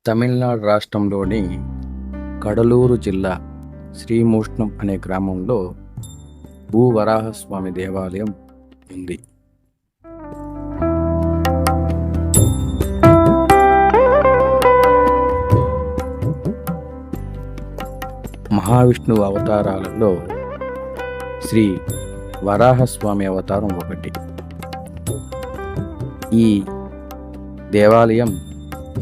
తమిళనాడు రాష్ట్రంలోని కడలూరు జిల్లా శ్రీముష్ణం అనే గ్రామంలో భూవరాహస్వామి దేవాలయం ఉంది. మహావిష్ణువు అవతారాలలో శ్రీ వరాహస్వామి అవతారం ఒకటి. ఈ దేవాలయం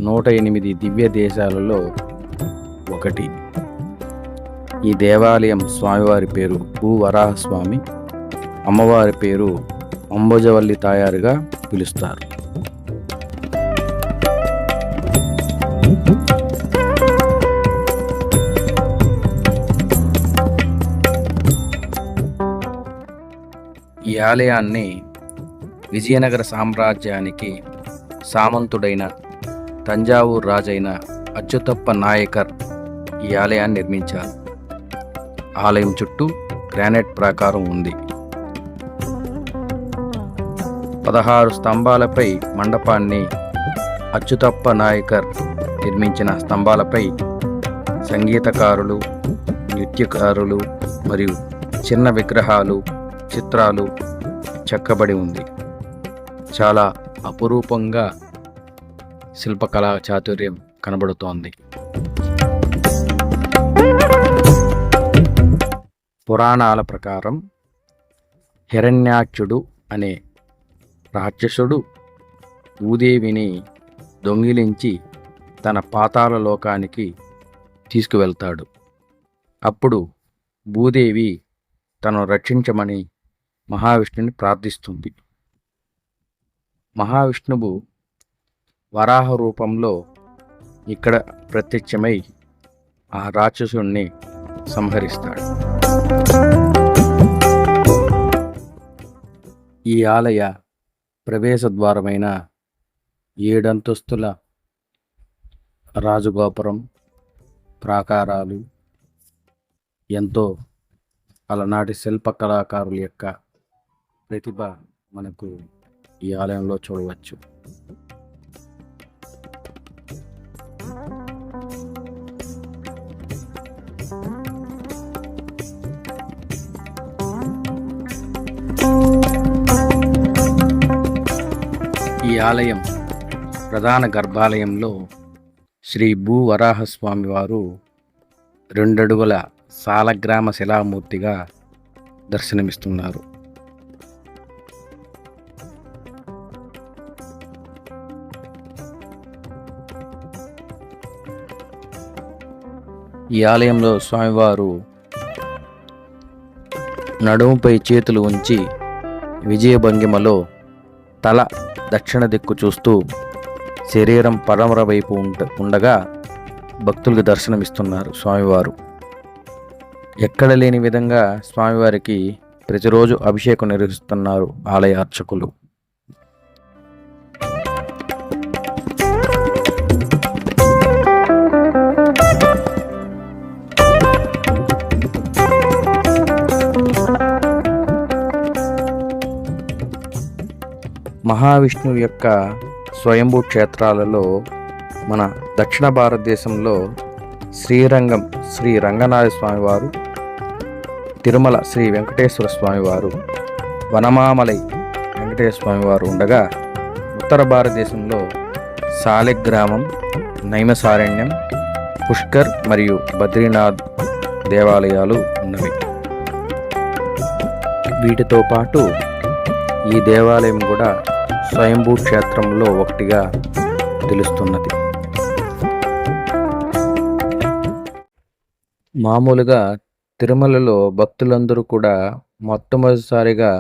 108 దివ్య దేశాలలో ఒకటి. ఈ దేవాలయం స్వామివారి పేరు భూవరాహస్వామి, అమ్మవారి పేరు అంబుజవల్లి తాయారుగా పిలుస్తారు. ఈ ఆలయాన్ని విజయనగర సామ్రాజ్యానికి సామంతుడైన తంజావూరు రాజైన అచ్యుతప్ప నాయకర్ ఈ ఆలయాన్ని నిర్మించారు. ఆలయం చుట్టూ గ్రానైట్ ప్రాకారం ఉంది. 16 స్తంభాలపై మండపాన్ని అచ్యుతప్ప నాయకర్ నిర్మించిన స్తంభాలపై సంగీతకారులు, నృత్యకారులు మరియు చిన్న విగ్రహాలు, చిత్రాలు చెక్కబడి ఉంది. చాలా అపురూపంగా శిల్పకళా చాతుర్యం కనబడుతోంది. పురాణాల ప్రకారం హిరణ్యాక్షుడు అనే రాక్షసుడు భూదేవిని దొంగిలించి తన పాతాళ లోకానికి తీసుకువెళ్తాడు. అప్పుడు భూదేవి తనను రక్షించమని మహావిష్ణుని ప్రార్థిస్తుంది. మహావిష్ణువు వరాహ రూపంలో ఇక్కడ ప్రత్యక్షమై ఆ రాక్షసుణ్ణి సంహరిస్తాడు. ఈ ఆలయ ప్రవేశ ద్వారమైన 7 అంతస్తుల రాజగోపురం, ప్రాకారాలు ఎంతో అలనాటి శిల్పకళాకారుల యొక్క ప్రతిభ మనకు ఈ ఆలయంలో చూడవచ్చు. ఈ ఆలయం ప్రధాన గర్భాలయంలో శ్రీ భూవరాహస్వామి వారు 2 అడుగుల సాలగ్రామ శిలామూర్తిగా దర్శనమిస్తున్నారు. ఈ ఆలయంలో స్వామివారు నడుముపై చేతులు ఉంచి విజయభంగిమలో తల దక్షిణ దిక్కు చూస్తూ శరీరం పడమర వైపు ఉండగా భక్తులకు దర్శనమిస్తున్నారు స్వామివారు. ఎక్కడ లేని విధంగా స్వామివారికి ప్రతిరోజు అభిషేకం నిర్వహిస్తున్నారు ఆలయ అర్చకులు. మహావిష్ణువు యొక్క స్వయంభూ క్షేత్రాలలో మన దక్షిణ భారతదేశంలో శ్రీరంగం శ్రీ రంగనాథ స్వామివారు, తిరుమల శ్రీ వెంకటేశ్వర స్వామివారు, వనమామలై వెంకటేశ్వర స్వామివారు ఉండగా, ఉత్తర భారతదేశంలో సాలిగ్రామం, నైమిసారణ్యం, పుష్కర్ మరియు బద్రీనాథ్ దేవాలయాలు ఉన్నవి. వీటితో పాటు ఈ దేవాలయం కూడా స్వయంభూ క్షేత్రంలో ఒకటిగా తెలుస్తున్నది. మామూలుగా తిరుమలలో భక్తులందరూ కూడా మొట్టమొదటిసారిగా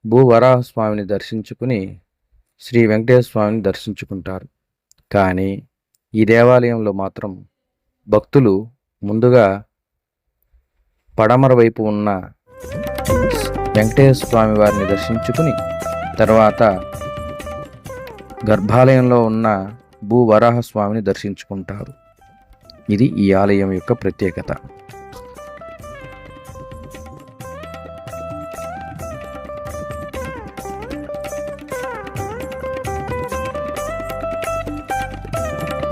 భూవరాహస్వామిని దర్శించుకుని శ్రీ వెంకటేశ్వర స్వామిని దర్శించుకుంటారు. కానీ ఈ దేవాలయంలో మాత్రం భక్తులు ముందుగా పడమర వైపు ఉన్న వెంకటేశ్వర స్వామి వారిని దర్శించుకుని తర్వాత గర్భాలయంలో ఉన్న భూవరాహస్వామిని దర్శించుకుంటారు. ఇది ఈ ఆలయం యొక్క ప్రత్యేకత.